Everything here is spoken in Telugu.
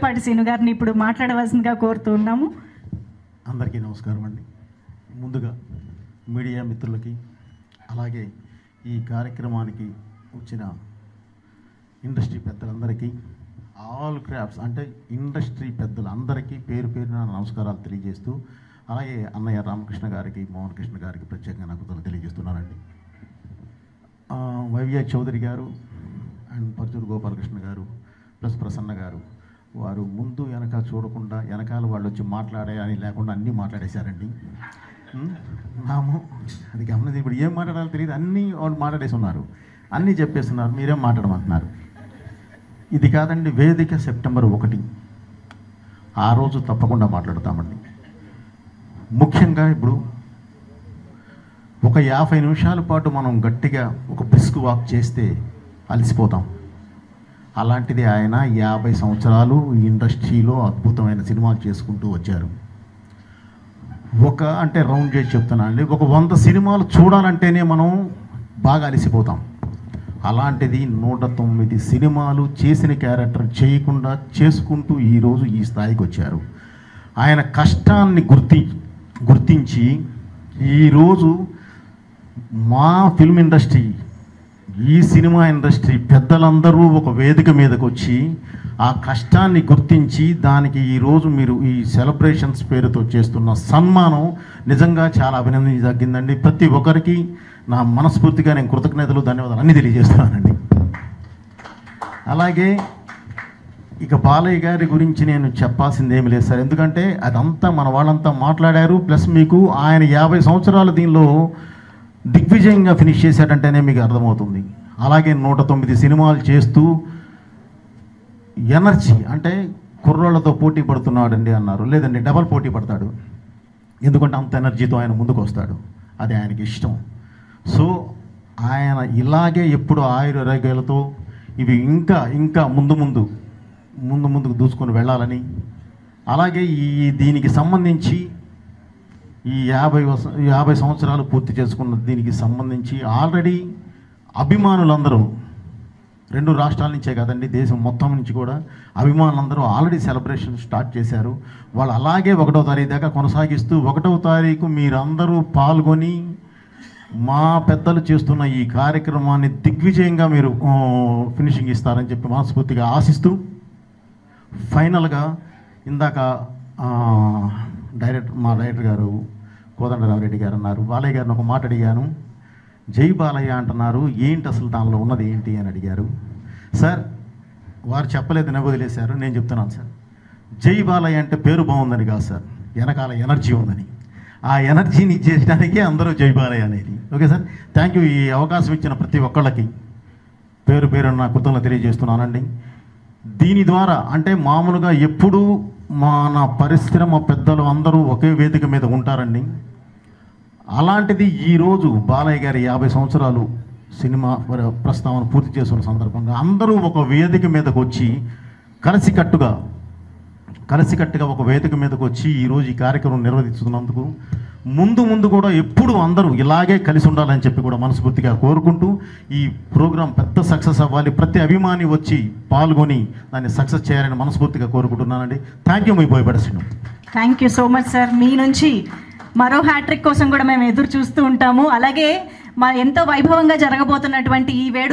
పాటి శ్రీను గారిని ఇప్పుడు మాట్లాడవలసిందిగా కోరుతూ ఉన్నాము. అందరికీ నమస్కారం అండి. ముందుగా మీడియా మిత్రులకి, అలాగే ఈ కార్యక్రమానికి వచ్చిన ఇండస్ట్రీ పెద్దలందరికీ, ఆల్ క్రాఫ్ట్స్ అంటే ఇండస్ట్రీ పెద్దలందరికీ పేరు పేరున నమస్కారాలు తెలియజేస్తూ, అలాగే అన్నయ్య రామకృష్ణ గారికి, మోహన్ కృష్ణ గారికి ప్రత్యేకంగా నాకు తెలియజేస్తున్నానండి. వైవి చౌదరి గారు అండ్ పరుచూరు గోపాలకృష్ణ గారు ప్లస్ ప్రసన్న గారు, వారు ముందు వెనక చూడకుండా వెనకాల వాళ్ళు వచ్చి మాట్లాడే అని లేకుండా అన్నీ మాట్లాడేశారండి. నాము అది గమనించి ఇప్పుడు ఏం మాట్లాడాలో తెలియదు, అన్నీ వాళ్ళు మాట్లాడేసి ఉన్నారు, అన్నీ చెప్పేస్తున్నారు, మీరేం మాట్లాడమంటున్నారు. ఇది కాదండి, వేదిక సెప్టెంబర్ 1 ఆ రోజు తప్పకుండా మాట్లాడతామండి. ముఖ్యంగా ఇప్పుడు ఒక 50 నిమిషాల పాటు మనం గట్టిగా ఒక బ్రిస్క్ వాక్ చేస్తే అలసిపోతాం. అలాంటిది ఆయన 50 సంవత్సరాలు ఈ ఇండస్ట్రీలో అద్భుతమైన సినిమాలు చేసుకుంటూ వచ్చారు. అంటే రౌండ్ చేసి చెప్తున్నా అండి, ఒక 100 సినిమాలు చూడాలంటేనే మనం బాగా అలసిపోతాం. అలాంటిది 109 సినిమాలు చేసిన క్యారెక్టర్ చేయకుండా చేసుకుంటూ ఈరోజు ఈ స్థాయికి వచ్చారు. ఆయన కష్టాన్ని గుర్తించి ఈరోజు మా ఫిల్మ్ ఇండస్ట్రీ, ఈ సినిమా ఇండస్ట్రీ పెద్దలందరూ ఒక వేదిక మీదకి వచ్చి ఆ కష్టాన్ని గుర్తించి దానికి ఈరోజు మీరు ఈ సెలబ్రేషన్స్ పేరుతో చేస్తున్న సన్మానం నిజంగా చాలా అభినందించదగ్గిందండి. ప్రతి ఒక్కరికి నా మనస్ఫూర్తిగా నేను కృతజ్ఞతలు, ధన్యవాదాలు అన్నీ తెలియజేస్తున్నానండి. అలాగే ఇక బాలయ్య గారి గురించి నేను చెప్పాల్సింది ఏమి లేదు సార్, ఎందుకంటే అదంతా మన వాళ్ళంతా మాట్లాడారు. ప్లస్ మీకు ఆయన 50 సంవత్సరాలు దీనిలో దిగ్విజయంగా ఫినిష్ చేశాడంటేనే మీకు అర్థమవుతుంది. అలాగే 109 సినిమాలు చేస్తూ ఎనర్జీ అంటే కుర్రోళ్ళతో పోటీ పడుతున్నాడండి అన్నారు, లేదండి డబల్ పోటీ పడతాడు, ఎందుకంటే అంత ఎనర్జీతో ఆయన ముందుకు వస్తాడు, అది ఆయనకి ఇష్టం. సో ఆయన ఇలాగే ఎప్పుడు ఆయురారోగ్యాలతో ఇవి ఇంకా ఇంకా ముందుకు దూసుకొని వెళ్ళాలని, అలాగే దీనికి సంబంధించి ఈ 50 సంవత్సరాలు పూర్తి చేసుకున్న దీనికి సంబంధించి ఆల్రెడీ అభిమానులందరూ 2 రాష్ట్రాల నుంచే కదండి, దేశం మొత్తం నుంచి కూడా అభిమానులందరూ ఆల్రెడీ సెలబ్రేషన్ స్టార్ట్ చేశారు. వాళ్ళు అలాగే 1వ తారీఖు దాకా కొనసాగిస్తూ 1వ తారీఖు మీరందరూ పాల్గొని మా పెద్దలు చేస్తున్న ఈ కార్యక్రమాన్ని దిగ్విజయంగా మీరు ఫినిషింగ్ ఇస్తారని చెప్పి మనస్ఫూర్తిగా ఆశిస్తూ, ఫైనల్గా ఇందాక మా డైరెక్టర్ గారు కోదండరామరెడ్డి గారు అన్నారు, బాలయ్య గారిని ఒక మాట అడిగాను, జై బాలయ్య అంటున్నారు, ఏంటి అసలు దానిలో ఉన్నది ఏంటి అని అడిగారు. సార్ వారు చెప్పలేదు, నేను వదిలేశారు, నేను చెప్తున్నాను సార్. జై బాలయ్య అంటే పేరు బాగుందని కాదు సార్, వెనకాల ఎనర్జీ ఉందని, ఆ ఎనర్జీని ఇచ్చేయడానికే అందరూ జై బాలయ్య అనేది. Okay sir, thank you. ఈ అవకాశం ఇచ్చిన ప్రతి ఒక్కళ్ళకి పేరు నా కృతజ్ఞతలు తెలియజేస్తున్నానండి. దీని ద్వారా అంటే మామూలుగా ఎప్పుడూ మన పరిశ్రమ పెద్దలు అందరూ ఒకే వేదిక మీద ఉంటారండి. అలాంటిది ఈరోజు బాలయ్య గారి 50 సంవత్సరాలు సినిమా ప్రస్తావన పూర్తి చేస్తున్న సందర్భంగా అందరూ ఒక వేదిక మీదకు వచ్చి కలిసికట్టుగా ఒక వేదిక మీదకు వచ్చి ఈరోజు ఈ కార్యక్రమం నిర్వహిస్తున్నందుకు ముందు కూడా ఎప్పుడు అందరూ ఇలాగే కలిసి ఉండాలని చెప్పి కూడా మనస్ఫూర్తిగా కోరుకుంటూ, ఈ ప్రోగ్రాం పెద్ద సక్సెస్ అవ్వాలి, ప్రతి అభిమాని వచ్చి పాల్గొని దాన్ని సక్సెస్ చేయాలని మనస్ఫూర్తిగా కోరుకుంటున్నానండి. Thank you. మీ పోయిపడేస్తున్నాం. Thank you so much sir. మీ నుంచి మరో హ్యాట్రిక్ కోసం కూడా మేము ఎదురు చూస్తూ ఉంటాము. అలాగే ఎంతో వైభవంగా జరగబోతున్నటువంటి ఈ వేడుక